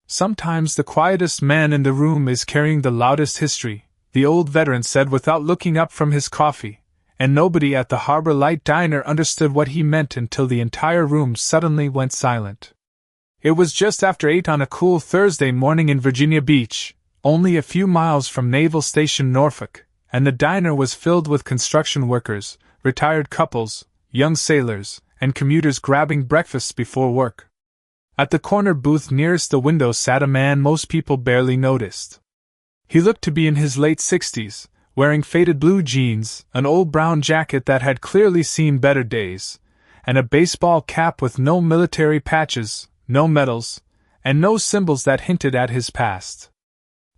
Sometimes the quietest man in the room is carrying the loudest history, the old veteran said without looking up from his coffee, and nobody at the Harbor Light Diner understood what he meant until the entire room suddenly went silent. It was just after 8 on a cool Thursday morning in Virginia Beach, only a few miles from Naval Station Norfolk, and the diner was filled with construction workers, retired couples, young sailors, and commuters grabbing breakfasts before work. At the corner booth nearest the window sat a man most people barely noticed. He looked to be in his late 60s, wearing faded blue jeans, an old brown jacket that had clearly seen better days, and a baseball cap with no military patches, no medals, and no symbols that hinted at his past.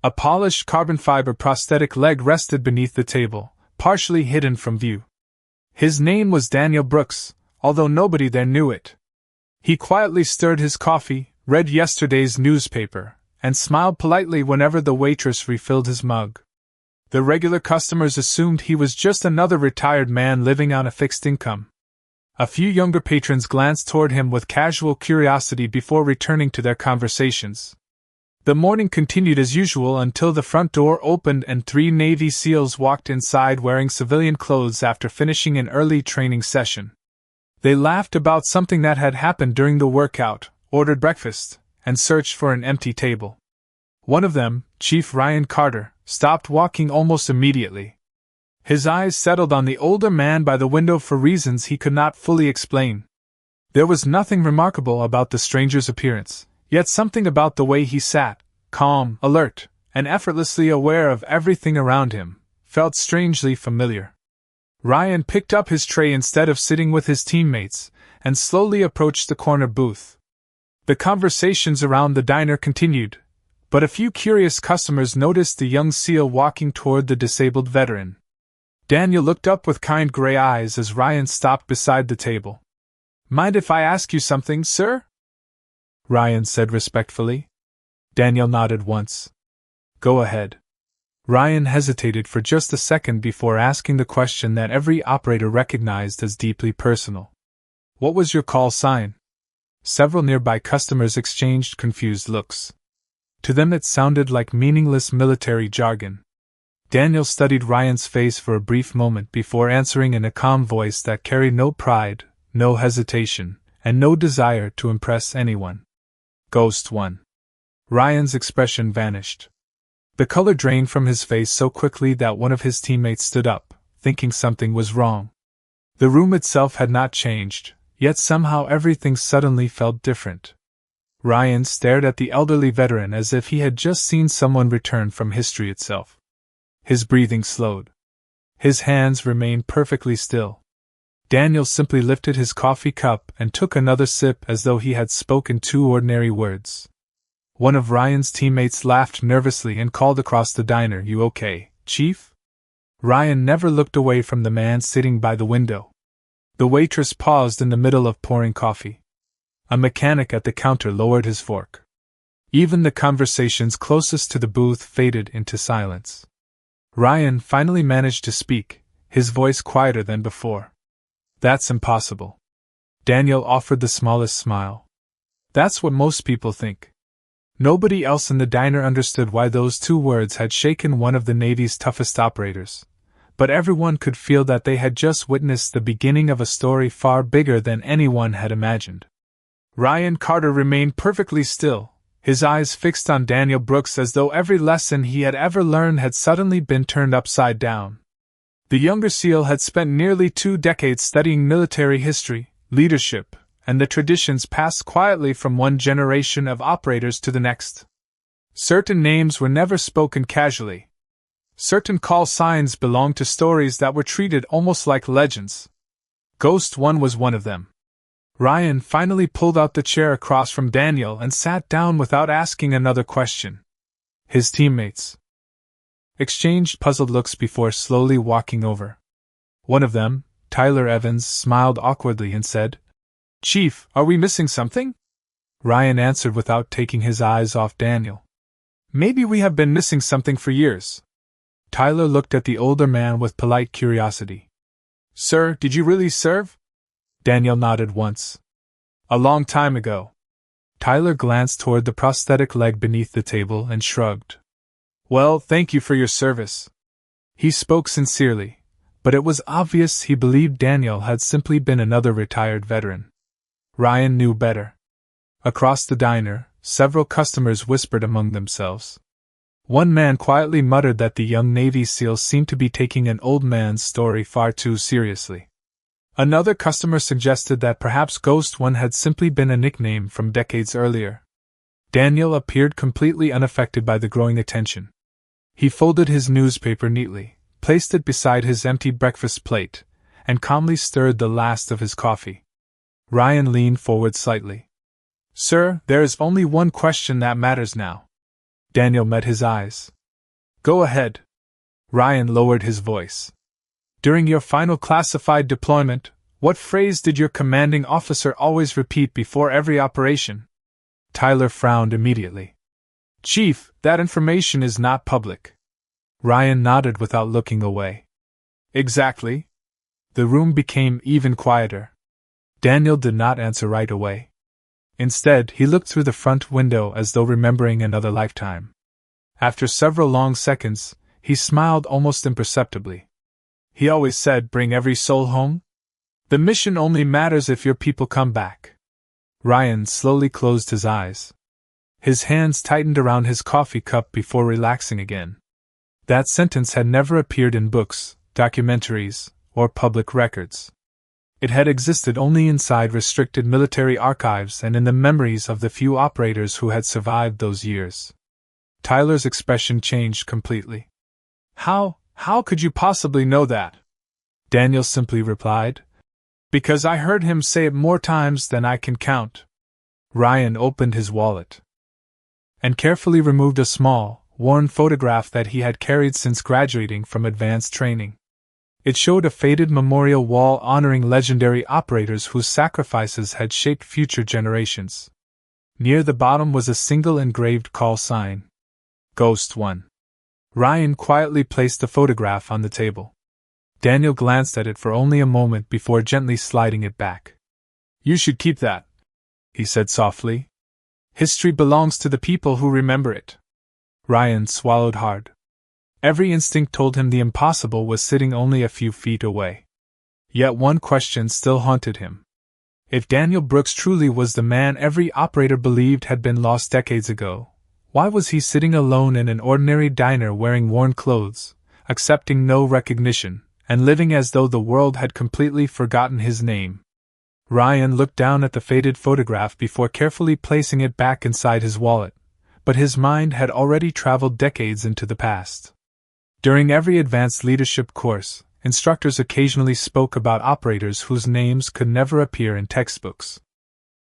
A polished carbon fiber prosthetic leg rested beneath the table, partially hidden from view. His name was Daniel Brooks, although nobody there knew it. He quietly stirred his coffee, read yesterday's newspaper, and smiled politely whenever the waitress refilled his mug. The regular customers assumed he was just another retired man living on a fixed income. A few younger patrons glanced toward him with casual curiosity before returning to their conversations. The morning continued as usual until the front door opened and 3 Navy SEALs walked inside wearing civilian clothes after finishing an early training session. They laughed about something that had happened during the workout, ordered breakfast, and searched for an empty table. One of them, Chief Ryan Carter, stopped walking almost immediately. His eyes settled on the older man by the window for reasons he could not fully explain. There was nothing remarkable about the stranger's appearance, yet something about the way he sat, calm, alert, and effortlessly aware of everything around him, felt strangely familiar. Ryan picked up his tray instead of sitting with his teammates, and slowly approached the corner booth. The conversations around the diner continued, but a few curious customers noticed the young SEAL walking toward the disabled veteran. Daniel looked up with kind gray eyes as Ryan stopped beside the table. "Mind if I ask you something, sir?" Ryan said respectfully. Daniel nodded once. "Go ahead." Ryan hesitated for just a second before asking the question that every operator recognized as deeply personal. "What was your call sign?" Several nearby customers exchanged confused looks. To them it sounded like meaningless military jargon. Daniel studied Ryan's face for a brief moment before answering in a calm voice that carried no pride, no hesitation, and no desire to impress anyone. "Ghost 1." Ryan's expression vanished. The color drained from his face so quickly that one of his teammates stood up, thinking something was wrong. The room itself had not changed, yet somehow everything suddenly felt different. Ryan stared at the elderly veteran as if he had just seen someone return from history itself. His breathing slowed. His hands remained perfectly still. Daniel simply lifted his coffee cup and took another sip as though he had spoken 2 ordinary words. One of Ryan's teammates laughed nervously and called across the diner, "You okay, Chief?" Ryan never looked away from the man sitting by the window. The waitress paused in the middle of pouring coffee. A mechanic at the counter lowered his fork. Even the conversations closest to the booth faded into silence. Ryan finally managed to speak, his voice quieter than before. "That's impossible." Daniel offered the smallest smile. "That's what most people think." Nobody else in the diner understood why those 2 words had shaken one of the Navy's toughest operators, but everyone could feel that they had just witnessed the beginning of a story far bigger than anyone had imagined. Ryan Carter remained perfectly still, his eyes fixed on Daniel Brooks as though every lesson he had ever learned had suddenly been turned upside down. The younger SEAL had spent nearly 2 decades studying military history, leadership, and the traditions passed quietly from one generation of operators to the next. Certain names were never spoken casually. Certain call signs belonged to stories that were treated almost like legends. Ghost 1 was one of them. Ryan finally pulled out the chair across from Daniel and sat down without asking another question. His teammates exchanged puzzled looks before slowly walking over. One of them, Tyler Evans, smiled awkwardly and said, "Chief, are we missing something?" Ryan answered without taking his eyes off Daniel. "Maybe we have been missing something for years." Tyler looked at the older man with polite curiosity. "Sir, did you really serve?" Daniel nodded once. "A long time ago." Tyler glanced toward the prosthetic leg beneath the table and shrugged. Well, thank you for your service. He spoke sincerely, but it was obvious he believed Daniel had simply been another retired veteran. Ryan knew better. Across the diner, several customers whispered among themselves. One man quietly muttered that the young Navy SEAL seemed to be taking an old man's story far too seriously. Another customer suggested that perhaps Ghost One had simply been a nickname from decades earlier. Daniel appeared completely unaffected by the growing attention. He folded his newspaper neatly, placed it beside his empty breakfast plate, and calmly stirred the last of his coffee. Ryan leaned forward slightly. Sir, there is only one question that matters now. Daniel met his eyes. Go ahead. Ryan lowered his voice. During your final classified deployment, what phrase did your commanding officer always repeat before every operation? Tyler frowned immediately. Chief, that information is not public. Ryan nodded without looking away. Exactly. The room became even quieter. Daniel did not answer right away. Instead, he looked through the front window as though remembering another lifetime. After several long seconds, he smiled almost imperceptibly. He always said, bring every soul home? The mission only matters if your people come back. Ryan slowly closed his eyes. His hands tightened around his coffee cup before relaxing again. That sentence had never appeared in books, documentaries, or public records. It had existed only inside restricted military archives and in the memories of the few operators who had survived those years. Tyler's expression changed completely. How could you possibly know that? Daniel simply replied. Because I heard him say it more times than I can count. Ryan opened his wallet and carefully removed a small, worn photograph that he had carried since graduating from advanced training. It showed a faded memorial wall honoring legendary operators whose sacrifices had shaped future generations. Near the bottom was a single engraved call sign. Ghost One. Ryan quietly placed the photograph on the table. Daniel glanced at it for only a moment before gently sliding it back. You should keep that, he said softly. History belongs to the people who remember it. Ryan swallowed hard. Every instinct told him the impossible was sitting only a few feet away. Yet one question still haunted him. If Daniel Brooks truly was the man every operator believed had been lost decades ago, why was he sitting alone in an ordinary diner wearing worn clothes, accepting no recognition, and living as though the world had completely forgotten his name? Ryan looked down at the faded photograph before carefully placing it back inside his wallet, but his mind had already traveled decades into the past. During every advanced leadership course, instructors occasionally spoke about operators whose names could never appear in textbooks.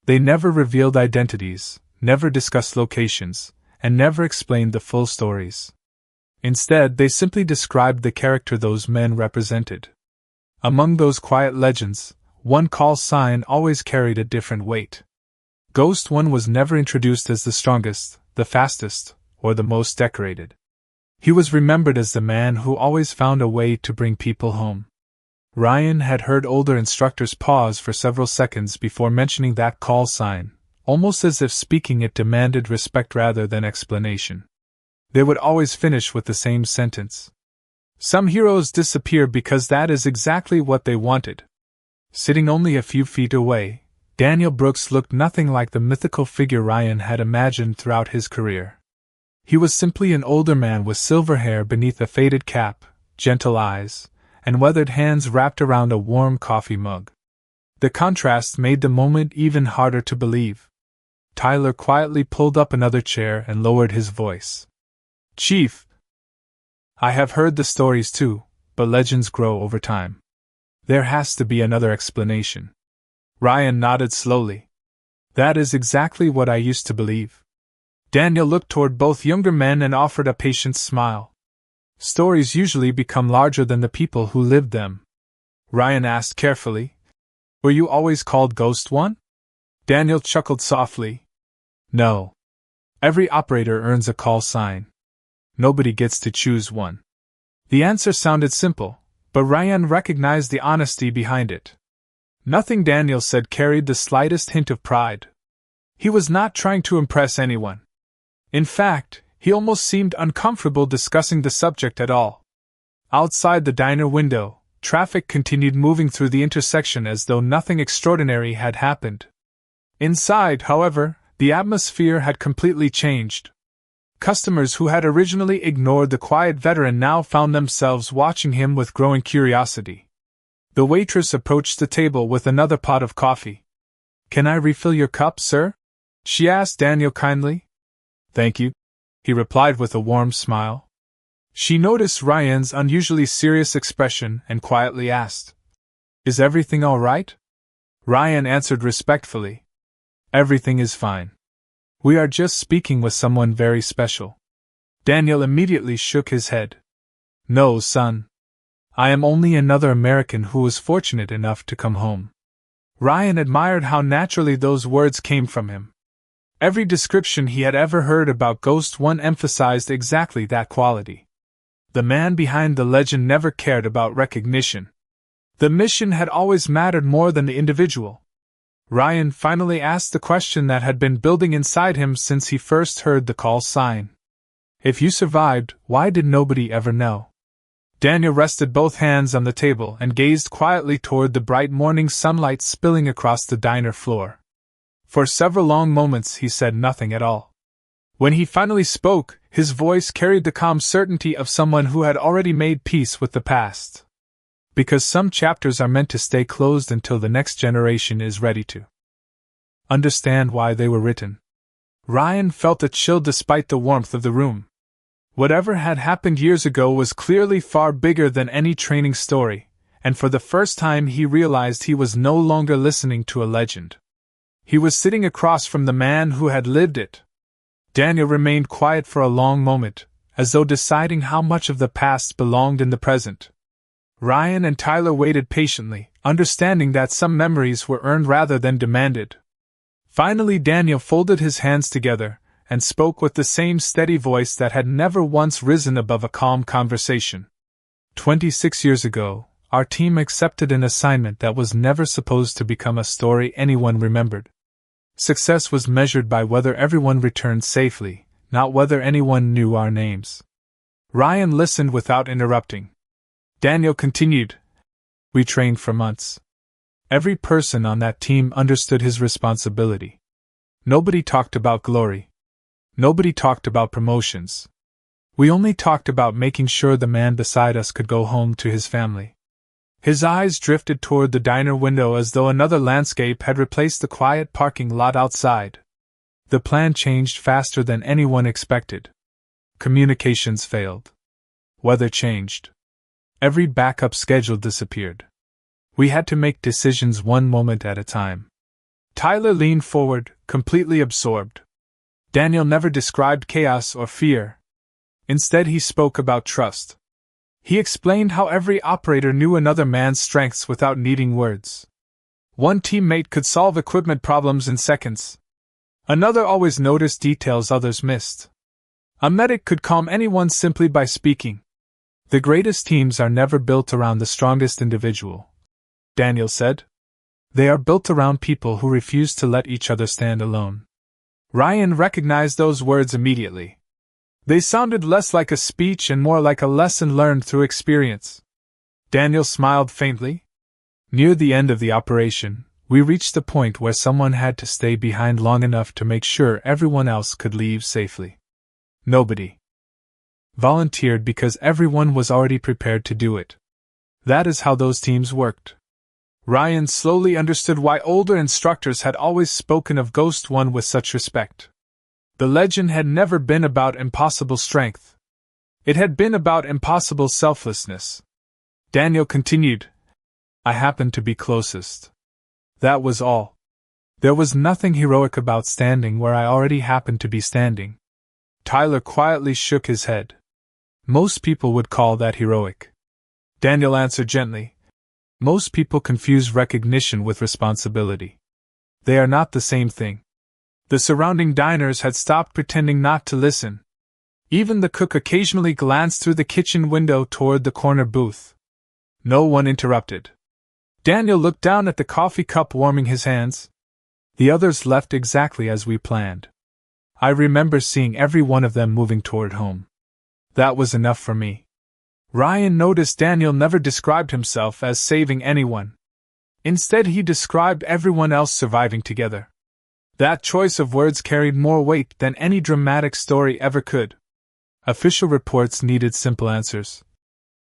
They never revealed identities, never discussed locations, and never explained the full stories. Instead, they simply described the character those men represented. Among those quiet legends, one call sign always carried a different weight. Ghost One was never introduced as the strongest, the fastest, or the most decorated. He was remembered as the man who always found a way to bring people home. Ryan had heard older instructors pause for several seconds before mentioning that call sign, almost as if speaking it demanded respect rather than explanation. They would always finish with the same sentence. Some heroes disappear because that is exactly what they wanted. Sitting only a few feet away, Daniel Brooks looked nothing like the mythical figure Ryan had imagined throughout his career. He was simply an older man with silver hair beneath a faded cap, gentle eyes, and weathered hands wrapped around a warm coffee mug. The contrast made the moment even harder to believe. Tyler quietly pulled up another chair and lowered his voice. Chief, I have heard the stories too, but legends grow over time. There has to be another explanation. Ryan nodded slowly. That is exactly what I used to believe. Daniel looked toward both younger men and offered a patient smile. Stories usually become larger than the people who lived them. Ryan asked carefully, Were you always called Ghost One? Daniel chuckled softly. No. Every operator earns a call sign. Nobody gets to choose one. The answer sounded simple, but Ryan recognized the honesty behind it. Nothing Daniel said carried the slightest hint of pride. He was not trying to impress anyone. In fact, he almost seemed uncomfortable discussing the subject at all. Outside the diner window, traffic continued moving through the intersection as though nothing extraordinary had happened. Inside, however, the atmosphere had completely changed. Customers who had originally ignored the quiet veteran now found themselves watching him with growing curiosity. The waitress approached the table with another pot of coffee. "Can I refill your cup, sir?" she asked Daniel kindly. "Thank you," he replied with a warm smile. She noticed Ryan's unusually serious expression and quietly asked, "Is everything all right?" Ryan answered respectfully, "Everything is fine. We are just speaking with someone very special." Daniel immediately shook his head. "No, son. I am only another American who was fortunate enough to come home." Ryan admired how naturally those words came from him. Every description he had ever heard about Ghost One emphasized exactly that quality. The man behind the legend never cared about recognition. The mission had always mattered more than the individual. Ryan finally asked the question that had been building inside him since he first heard the call sign. "If you survived, why did nobody ever know?" Daniel rested both hands on the table and gazed quietly toward the bright morning sunlight spilling across the diner floor. For several long moments he said nothing at all. When he finally spoke, his voice carried the calm certainty of someone who had already made peace with the past. Because some chapters are meant to stay closed until the next generation is ready to understand why they were written. Ryan felt a chill despite the warmth of the room. Whatever had happened years ago was clearly far bigger than any training story, and for the first time he realized he was no longer listening to a legend. He was sitting across from the man who had lived it. Daniel remained quiet for a long moment, as though deciding how much of the past belonged in the present. Ryan and Tyler waited patiently, understanding that some memories were earned rather than demanded. Finally, Daniel folded his hands together and spoke with the same steady voice that had never once risen above a calm conversation. 26 years ago, our team accepted an assignment that was never supposed to become a story anyone remembered. Success was measured by whether everyone returned safely, not whether anyone knew our names. Ryan listened without interrupting. Daniel continued, "We trained for months. Every person on that team understood his responsibility. Nobody talked about glory. Nobody talked about promotions. We only talked about making sure the man beside us could go home to his family." His eyes drifted toward the diner window as though another landscape had replaced the quiet parking lot outside. The plan changed faster than anyone expected. Communications failed. Weather changed. Every backup schedule disappeared. We had to make decisions one moment at a time. Tyler leaned forward, completely absorbed. Daniel never described chaos or fear. Instead, he spoke about trust. He explained how every operator knew another man's strengths without needing words. One teammate could solve equipment problems in seconds. Another always noticed details others missed. A medic could calm anyone simply by speaking. "The greatest teams are never built around the strongest individual," Daniel said. "They are built around people who refuse to let each other stand alone." Ryan recognized those words immediately. They sounded less like a speech and more like a lesson learned through experience. Daniel smiled faintly. Near the end of the operation, we reached the point where someone had to stay behind long enough to make sure everyone else could leave safely. Nobody volunteered because everyone was already prepared to do it. That is how those teams worked. Ryan slowly understood why older instructors had always spoken of Ghost One with such respect. The legend had never been about impossible strength. It had been about impossible selflessness. Daniel continued, "I happened to be closest. That was all. There was nothing heroic about standing where I already happened to be standing." Tyler quietly shook his head. "Most people would call that heroic." Daniel answered gently, "Most people confuse recognition with responsibility. They are not the same thing." The surrounding diners had stopped pretending not to listen. Even the cook occasionally glanced through the kitchen window toward the corner booth. No one interrupted. Daniel looked down at the coffee cup warming his hands. The others left exactly as we planned. I remember seeing every one of them moving toward home. That was enough for me. Ryan noticed Daniel never described himself as saving anyone. Instead, he described everyone else surviving together. That choice of words carried more weight than any dramatic story ever could. Official reports needed simple answers,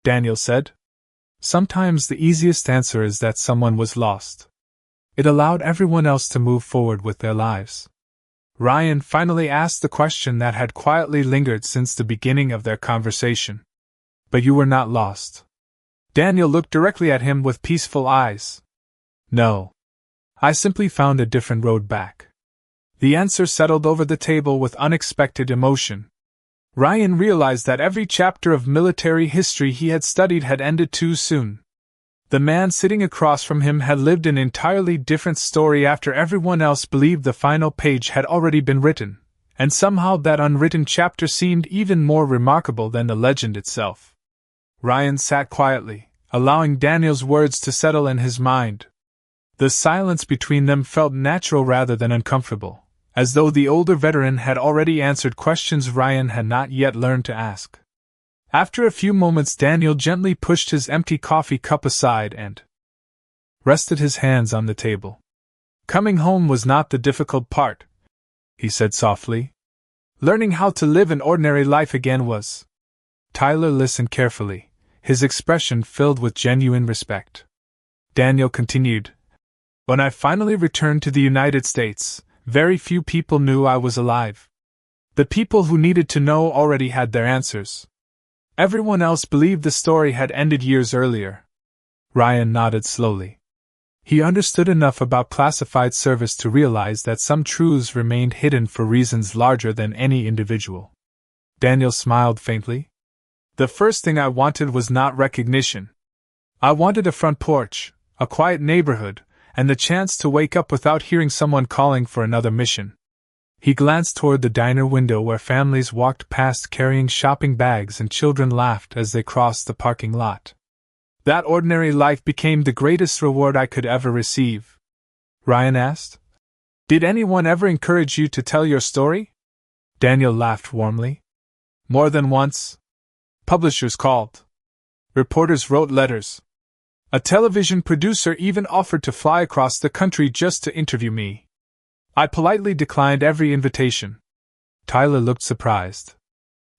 Daniel said. Sometimes the easiest answer is that someone was lost. It allowed everyone else to move forward with their lives. Ryan finally asked the question that had quietly lingered since the beginning of their conversation. But you were not lost. Daniel looked directly at him with peaceful eyes. No. I simply found a different road back. The answer settled over the table with unexpected emotion. Ryan realized that every chapter of military history he had studied had ended too soon. The man sitting across from him had lived an entirely different story after everyone else believed the final page had already been written, and somehow that unwritten chapter seemed even more remarkable than the legend itself. Ryan sat quietly, allowing Daniel's words to settle in his mind. The silence between them felt natural rather than uncomfortable, as though the older veteran had already answered questions Ryan had not yet learned to ask. After a few moments, Daniel gently pushed his empty coffee cup aside and rested his hands on the table. Coming home was not the difficult part, he said softly. Learning how to live an ordinary life again was. Tyler listened carefully, his expression filled with genuine respect. Daniel continued. When I finally returned to the United States, very few people knew I was alive. The people who needed to know already had their answers. Everyone else believed the story had ended years earlier. Ryan nodded slowly. He understood enough about classified service to realize that some truths remained hidden for reasons larger than any individual. Daniel smiled faintly. The first thing I wanted was not recognition. I wanted a front porch, a quiet neighborhood, and the chance to wake up without hearing someone calling for another mission. He glanced toward the diner window where families walked past carrying shopping bags and children laughed as they crossed the parking lot. That ordinary life became the greatest reward I could ever receive. Ryan asked. Did anyone ever encourage you to tell your story? Daniel laughed warmly. More than once. Publishers called. Reporters wrote letters. A television producer even offered to fly across the country just to interview me. I politely declined every invitation. Tyler looked surprised.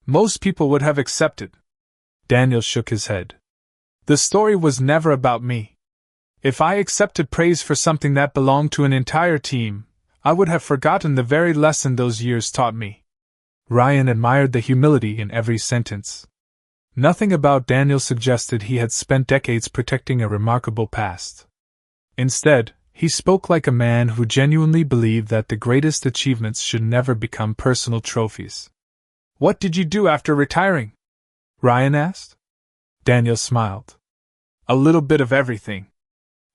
Most people would have accepted. Daniel shook his head. The story was never about me. If I accepted praise for something that belonged to an entire team, I would have forgotten the very lesson those years taught me. Ryan admired the humility in every sentence. Nothing about Daniel suggested he had spent decades protecting a remarkable past. Instead, he spoke like a man who genuinely believed that the greatest achievements should never become personal trophies. What did you do after retiring? Ryan asked. Daniel smiled. A little bit of everything.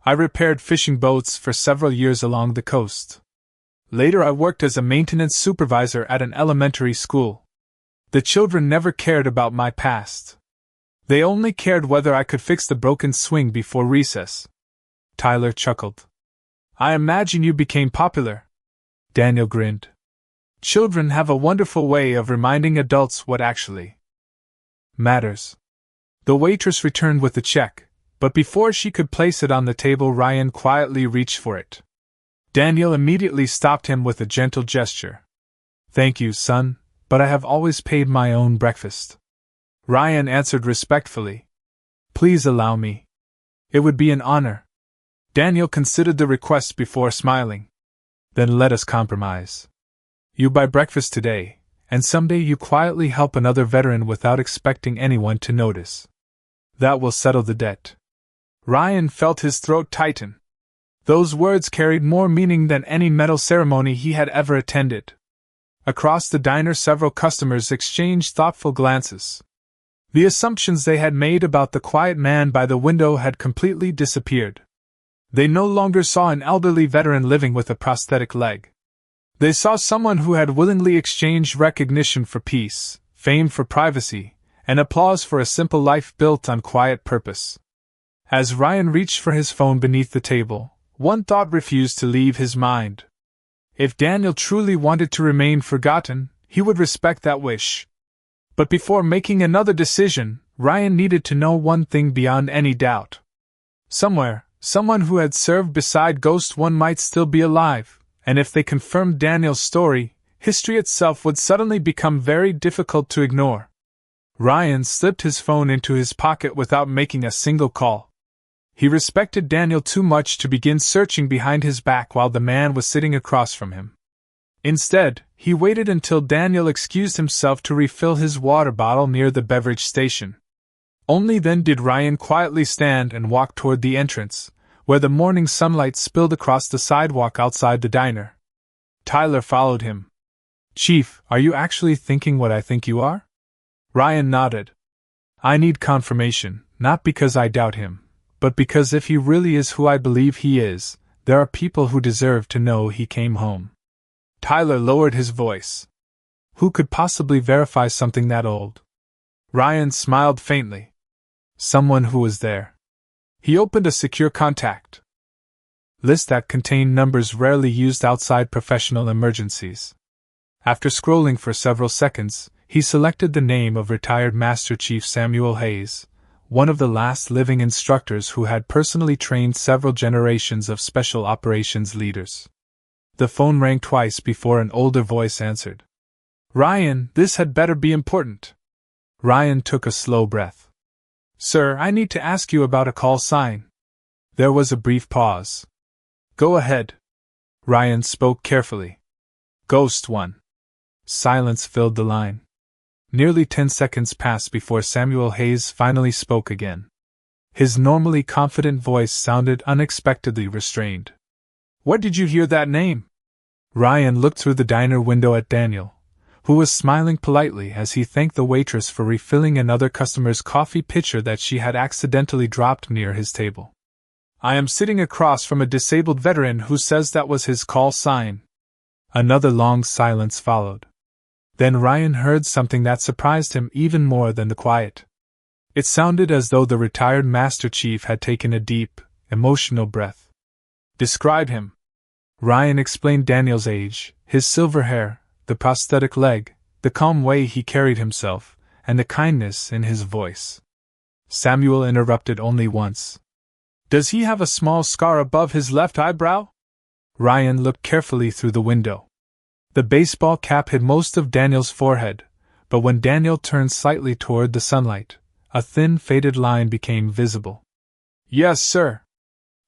I repaired fishing boats for several years along the coast. Later I worked as a maintenance supervisor at an elementary school. The children never cared about my past. They only cared whether I could fix the broken swing before recess. Tyler chuckled. I imagine you became popular. Daniel grinned. Children have a wonderful way of reminding adults what actually matters. The waitress returned with the check, but before she could place it on the table, Ryan quietly reached for it. Daniel immediately stopped him with a gentle gesture. Thank you, son, but I have always paid my own breakfast. Ryan answered respectfully. Please allow me. It would be an honor. Daniel considered the request before smiling. Then let us compromise. You buy breakfast today, and someday you quietly help another veteran without expecting anyone to notice. That will settle the debt. Ryan felt his throat tighten. Those words carried more meaning than any medal ceremony he had ever attended. Across the diner, several customers exchanged thoughtful glances. The assumptions they had made about the quiet man by the window had completely disappeared. They no longer saw an elderly veteran living with a prosthetic leg. They saw someone who had willingly exchanged recognition for peace, fame for privacy, and applause for a simple life built on quiet purpose. As Ryan reached for his phone beneath the table, one thought refused to leave his mind. If Daniel truly wanted to remain forgotten, he would respect that wish. But before making another decision, Ryan needed to know one thing beyond any doubt. Somewhere, someone who had served beside Ghost One might still be alive, and if they confirmed Daniel's story, history itself would suddenly become very difficult to ignore. Ryan slipped his phone into his pocket without making a single call. He respected Daniel too much to begin searching behind his back while the man was sitting across from him. Instead, he waited until Daniel excused himself to refill his water bottle near the beverage station. Only then did Ryan quietly stand and walk toward the entrance, where the morning sunlight spilled across the sidewalk outside the diner. Tyler followed him. "Chief, are you actually thinking what I think you are?" Ryan nodded. "I need confirmation, not because I doubt him, but because if he really is who I believe he is, there are people who deserve to know he came home." Tyler lowered his voice. "Who could possibly verify something that old?" Ryan smiled faintly. "Someone who was there." He opened a secure contact list that contained numbers rarely used outside professional emergencies. After scrolling for several seconds, he selected the name of retired Master Chief Samuel Hayes, one of the last living instructors who had personally trained several generations of special operations leaders. The phone rang twice before an older voice answered. "Ryan, this had better be important." Ryan took a slow breath. "Sir, I need to ask you about a call sign." There was a brief pause. "Go ahead." Ryan spoke carefully. "Ghost One." Silence filled the line. Nearly 10 seconds passed before Samuel Hayes finally spoke again. His normally confident voice sounded unexpectedly restrained. "Where did you hear that name?" Ryan looked through the diner window at Daniel, who was smiling politely as he thanked the waitress for refilling another customer's coffee pitcher that she had accidentally dropped near his table. "I am sitting across from a disabled veteran who says that was his call sign." Another long silence followed. Then Ryan heard something that surprised him even more than the quiet. It sounded as though the retired Master Chief had taken a deep, emotional breath. "Describe him." Ryan explained Daniel's age, his silver hair, the prosthetic leg, the calm way he carried himself, and the kindness in his voice. Samuel interrupted only once. "Does he have a small scar above his left eyebrow?" Ryan looked carefully through the window. The baseball cap hid most of Daniel's forehead, but when Daniel turned slightly toward the sunlight, a thin, faded line became visible. "Yes, sir."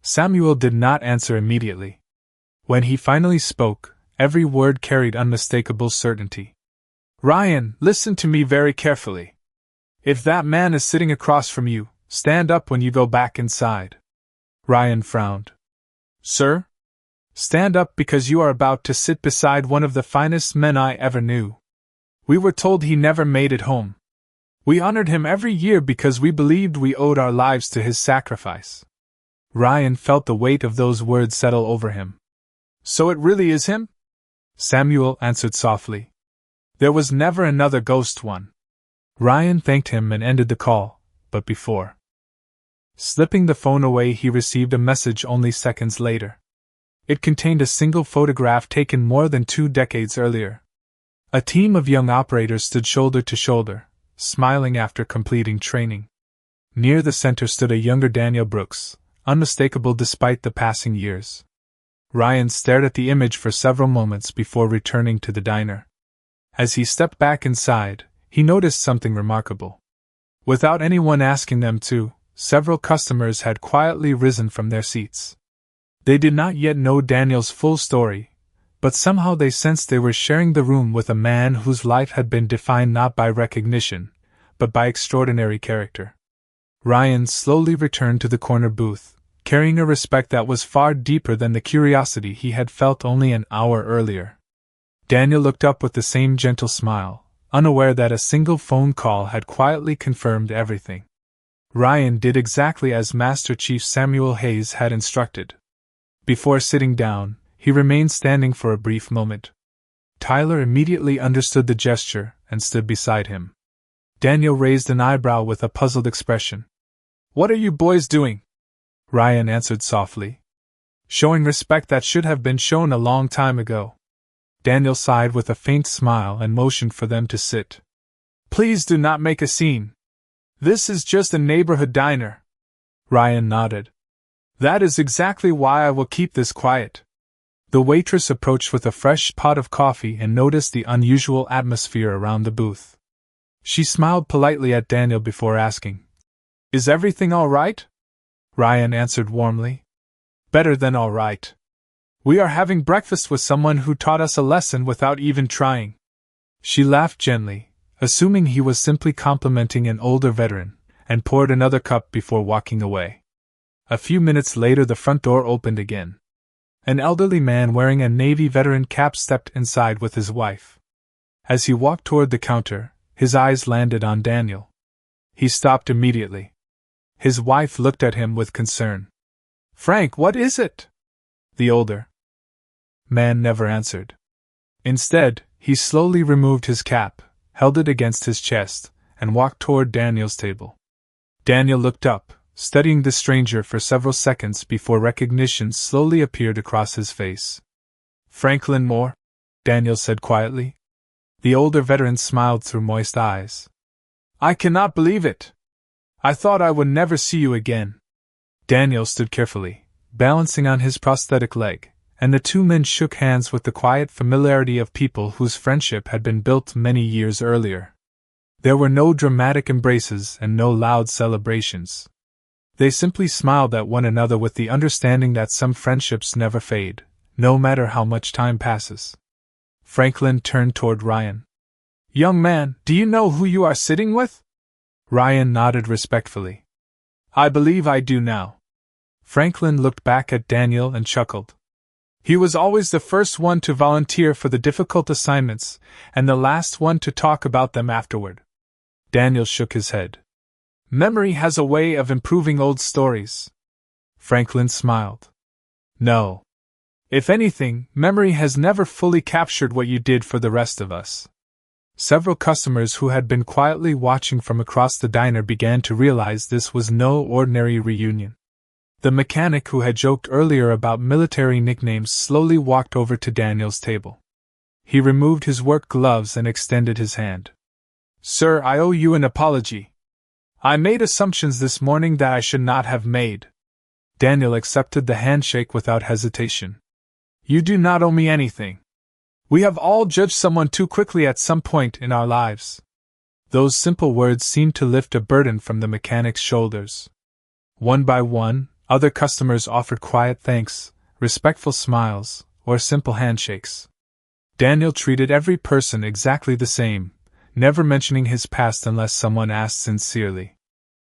Samuel did not answer immediately. When he finally spoke, every word carried unmistakable certainty. "Ryan, listen to me very carefully. If that man is sitting across from you, stand up when you go back inside." Ryan frowned. "Sir?" "Stand up because you are about to sit beside one of the finest men I ever knew. We were told he never made it home. We honored him every year because we believed we owed our lives to his sacrifice." Ryan felt the weight of those words settle over him. "So it really is him?" Samuel answered softly. "There was never another Ghost One." Ryan thanked him and ended the call, but before slipping the phone away, he received a message only seconds later. It contained a single photograph taken more than 2 decades earlier. A team of young operators stood shoulder to shoulder, smiling after completing training. Near the center stood a younger Daniel Brooks, unmistakable despite the passing years. Ryan stared at the image for several moments before returning to the diner. As he stepped back inside, he noticed something remarkable. Without anyone asking them to, several customers had quietly risen from their seats. They did not yet know Daniel's full story, but somehow they sensed they were sharing the room with a man whose life had been defined not by recognition, but by extraordinary character. Ryan slowly returned to the corner booth, carrying a respect that was far deeper than the curiosity he had felt only an hour earlier. Daniel looked up with the same gentle smile, unaware that a single phone call had quietly confirmed everything. Ryan did exactly as Master Chief Samuel Hayes had instructed. Before sitting down, he remained standing for a brief moment. Tyler immediately understood the gesture and stood beside him. Daniel raised an eyebrow with a puzzled expression. "What are you boys doing?" Ryan answered softly. "Showing respect that should have been shown a long time ago." Daniel sighed with a faint smile and motioned for them to sit. Please do not make a scene. This is just a neighborhood diner. Ryan nodded. That is exactly why I will keep this quiet. The waitress approached with a fresh pot of coffee and noticed the unusual atmosphere around the booth. She smiled politely at Daniel before asking, Is everything all right? Ryan answered warmly. Better than all right. We are having breakfast with someone who taught us a lesson without even trying. She laughed gently, assuming he was simply complimenting an older veteran, and poured another cup before walking away. A few minutes later the front door opened again. An elderly man wearing a Navy veteran cap stepped inside with his wife. As he walked toward the counter, his eyes landed on Daniel. He stopped immediately. His wife looked at him with concern. Frank, what is it? The older man never answered. Instead, he slowly removed his cap, held it against his chest, and walked toward Daniel's table. Daniel looked up, studying the stranger for several seconds before recognition slowly appeared across his face. Franklin Moore? Daniel said quietly. The older veteran smiled through moist eyes. I cannot believe it. I thought I would never see you again. Daniel stood carefully, balancing on his prosthetic leg, and the two men shook hands with the quiet familiarity of people whose friendship had been built many years earlier. There were no dramatic embraces and no loud celebrations. They simply smiled at one another with the understanding that some friendships never fade, no matter how much time passes. Franklin turned toward Ryan. Young man, do you know who you are sitting with? Ryan nodded respectfully. I believe I do now. Franklin looked back at Daniel and chuckled. He was always the first one to volunteer for the difficult assignments, and the last one to talk about them afterward. Daniel shook his head. Memory has a way of improving old stories. Franklin smiled. No. If anything, memory has never fully captured what you did for the rest of us. Several customers who had been quietly watching from across the diner began to realize this was no ordinary reunion. The mechanic who had joked earlier about military nicknames slowly walked over to Daniel's table. He removed his work gloves and extended his hand. Sir, I owe you an apology. I made assumptions this morning that I should not have made. Daniel accepted the handshake without hesitation. You do not owe me anything. We have all judged someone too quickly at some point in our lives. Those simple words seemed to lift a burden from the mechanic's shoulders. One by one, other customers offered quiet thanks, respectful smiles, or simple handshakes. Daniel treated every person exactly the same, never mentioning his past unless someone asked sincerely.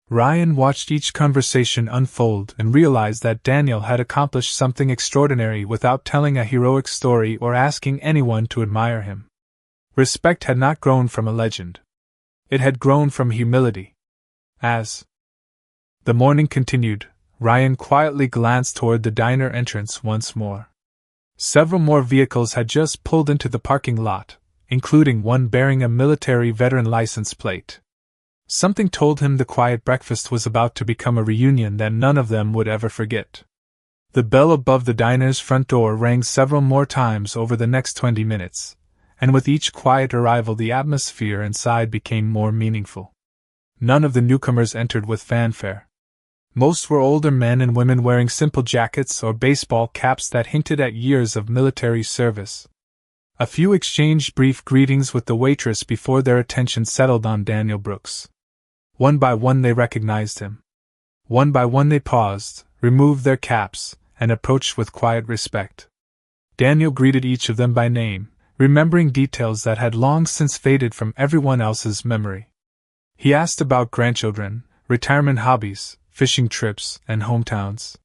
Ryan watched each conversation unfold and realized that Daniel had accomplished something extraordinary without telling a heroic story or asking anyone to admire him. Respect had not grown from a legend. It had grown from humility. As the morning continued, Ryan quietly glanced toward the diner entrance once more. Several more vehicles had just pulled into the parking lot, including one bearing a military veteran license plate. Something told him the quiet breakfast was about to become a reunion that none of them would ever forget. The bell above the diner's front door rang several more times over the next 20 minutes, and with each quiet arrival the atmosphere inside became more meaningful. None of the newcomers entered with fanfare. Most were older men and women wearing simple jackets or baseball caps that hinted at years of military service. A few exchanged brief greetings with the waitress before their attention settled on Daniel Brooks. One by one they recognized him. One by one they paused, removed their caps, and approached with quiet respect. Daniel greeted each of them by name, remembering details that had long since faded from everyone else's memory. He asked about grandchildren, retirement hobbies, fishing trips, and hometowns.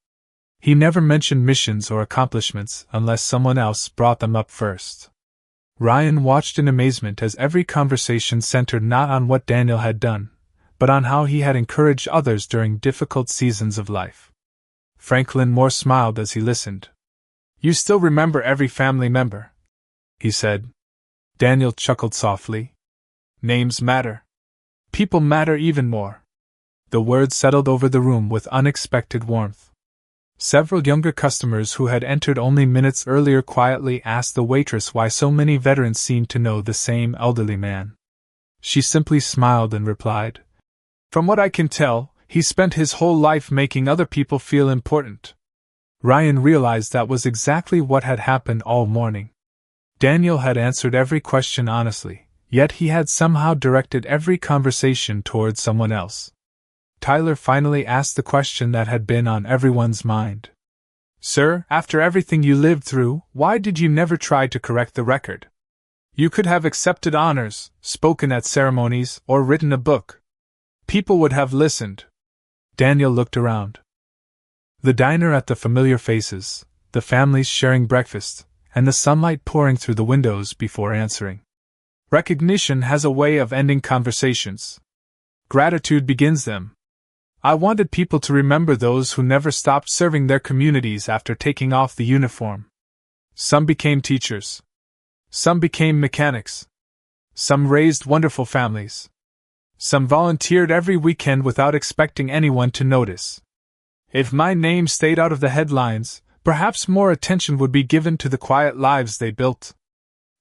He never mentioned missions or accomplishments unless someone else brought them up first. Ryan watched in amazement as every conversation centered not on what Daniel had done, but on how he had encouraged others during difficult seasons of life. Franklin Moore smiled as he listened. You still remember every family member, he said. Daniel chuckled softly. Names matter. People matter even more. The words settled over the room with unexpected warmth. Several younger customers who had entered only minutes earlier quietly asked the waitress why so many veterans seemed to know the same elderly man. She simply smiled and replied, "From what I can tell, he spent his whole life making other people feel important." Ryan realized that was exactly what had happened all morning. Daniel had answered every question honestly, yet he had somehow directed every conversation towards someone else. Tyler finally asked the question that had been on everyone's mind. "Sir, after everything you lived through, why did you never try to correct the record? You could have accepted honors, spoken at ceremonies, or written a book. People would have listened." Daniel looked around. The diner at the familiar faces, the families sharing breakfast, and the sunlight pouring through the windows before answering. Recognition has a way of ending conversations. Gratitude begins them. I wanted people to remember those who never stopped serving their communities after taking off the uniform. Some became teachers. Some became mechanics. Some raised wonderful families. Some volunteered every weekend without expecting anyone to notice. If my name stayed out of the headlines, perhaps more attention would be given to the quiet lives they built.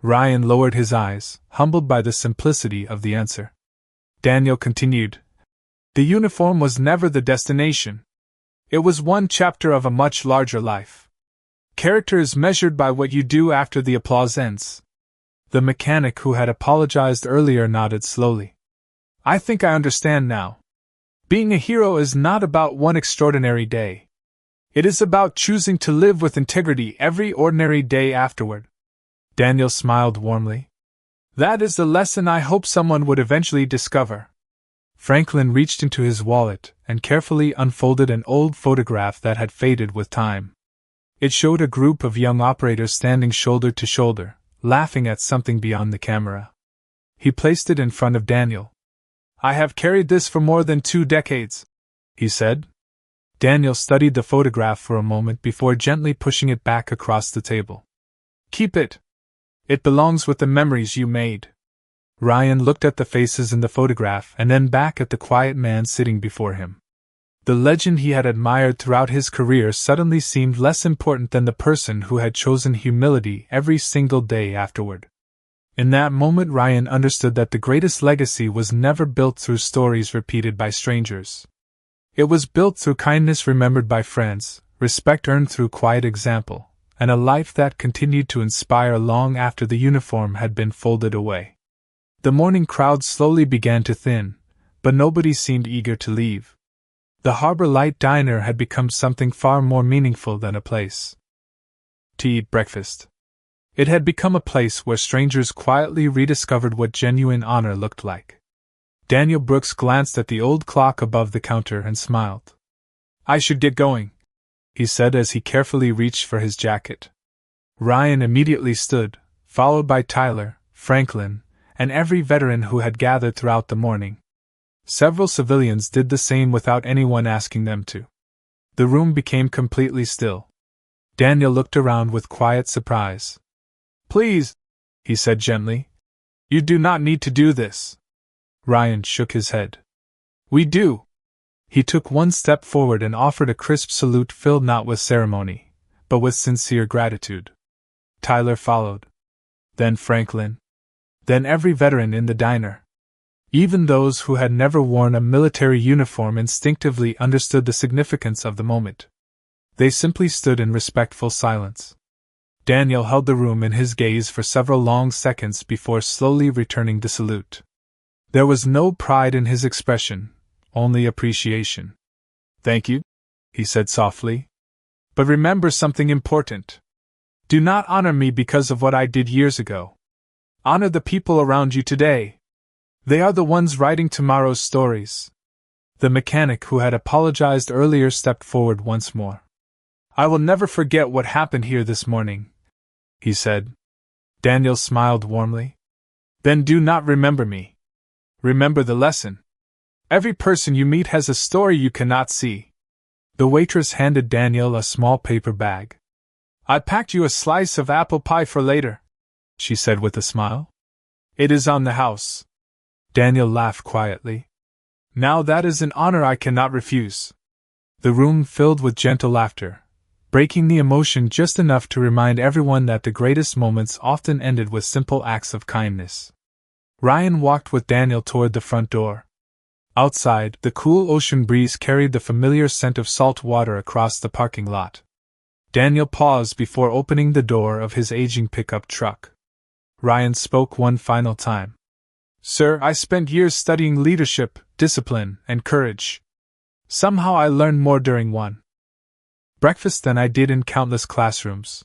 Ryan lowered his eyes, humbled by the simplicity of the answer. Daniel continued, "The uniform was never the destination. It was one chapter of a much larger life. Character is measured by what you do after the applause ends." The mechanic who had apologized earlier nodded slowly. "I think I understand now. Being a hero is not about one extraordinary day. It is about choosing to live with integrity every ordinary day afterward." Daniel smiled warmly. "That is the lesson I hope someone would eventually discover." Franklin reached into his wallet and carefully unfolded an old photograph that had faded with time. It showed a group of young operators standing shoulder to shoulder, laughing at something beyond the camera. He placed it in front of Daniel. "I have carried this for more than 2 decades, he said. Daniel studied the photograph for a moment before gently pushing it back across the table. "Keep it. It belongs with the memories you made." Ryan looked at the faces in the photograph and then back at the quiet man sitting before him. The legend he had admired throughout his career suddenly seemed less important than the person who had chosen humility every single day afterward. In that moment, Ryan understood that the greatest legacy was never built through stories repeated by strangers. It was built through kindness remembered by friends, respect earned through quiet example, and a life that continued to inspire long after the uniform had been folded away. The morning crowd slowly began to thin, but nobody seemed eager to leave. The Harbor Light Diner had become something far more meaningful than a place to eat breakfast. It had become a place where strangers quietly rediscovered what genuine honor looked like. Daniel Brooks glanced at the old clock above the counter and smiled. "I should get going," he said as he carefully reached for his jacket. Ryan immediately stood, followed by Tyler, Franklin, and every veteran who had gathered throughout the morning. Several civilians did the same without anyone asking them to. The room became completely still. Daniel looked around with quiet surprise. "Please," he said gently, "you do not need to do this." Ryan shook his head. "We do." He took one step forward and offered a crisp salute filled not with ceremony, but with sincere gratitude. Tyler followed. Then Franklin. Then every veteran in the diner. Even those who had never worn a military uniform instinctively understood the significance of the moment. They simply stood in respectful silence. Daniel held the room in his gaze for several long seconds before slowly returning the salute. There was no pride in his expression, only appreciation. "Thank you," he said softly. "But remember something important. Do not honor me because of what I did years ago. Honor the people around you today. They are the ones writing tomorrow's stories." The mechanic who had apologized earlier stepped forward once more. "I will never forget what happened here this morning," he said. Daniel smiled warmly. "Then do not remember me. Remember the lesson. Every person you meet has a story you cannot see." The waitress handed Daniel a small paper bag. "I packed you a slice of apple pie for later," she said with a smile. "It is on the house." Daniel laughed quietly. "Now that is an honor I cannot refuse." The room filled with gentle laughter, breaking the emotion just enough to remind everyone that the greatest moments often ended with simple acts of kindness. Ryan walked with Daniel toward the front door. Outside, the cool ocean breeze carried the familiar scent of salt water across the parking lot. Daniel paused before opening the door of his aging pickup truck. Ryan spoke one final time. "Sir, I spent years studying leadership, discipline, and courage. Somehow I learned more during one breakfast than I did in countless classrooms."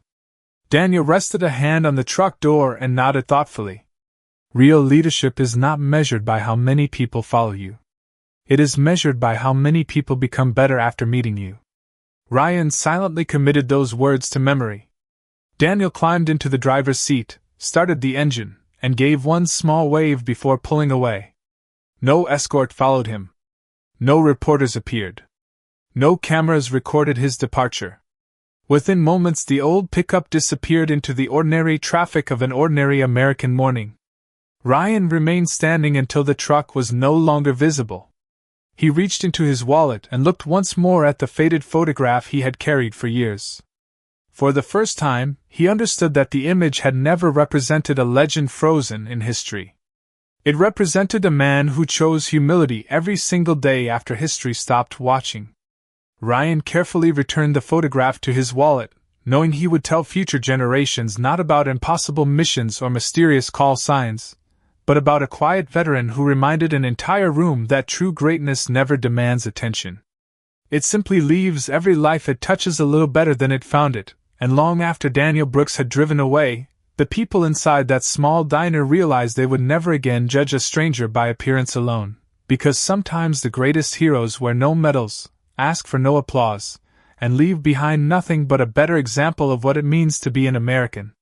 Daniel rested a hand on the truck door and nodded thoughtfully. "Real leadership is not measured by how many people follow you. It is measured by how many people become better after meeting you." Ryan silently committed those words to memory. Daniel climbed into the driver's seat, started the engine, and gave one small wave before pulling away. No escort followed him. No reporters appeared. No cameras recorded his departure. Within moments, the old pickup disappeared into the ordinary traffic of an ordinary American morning. Ryan remained standing until the truck was no longer visible. He reached into his wallet and looked once more at the faded photograph he had carried for years. For the first time, he understood that the image had never represented a legend frozen in history. It represented a man who chose humility every single day after history stopped watching. Ryan carefully returned the photograph to his wallet, knowing he would tell future generations not about impossible missions or mysterious call signs, but about a quiet veteran who reminded an entire room that true greatness never demands attention. It simply leaves every life it touches a little better than it found it, and long after Daniel Brooks had driven away, the people inside that small diner realized they would never again judge a stranger by appearance alone, because sometimes the greatest heroes wear no medals, ask for no applause, and leave behind nothing but a better example of what it means to be an American.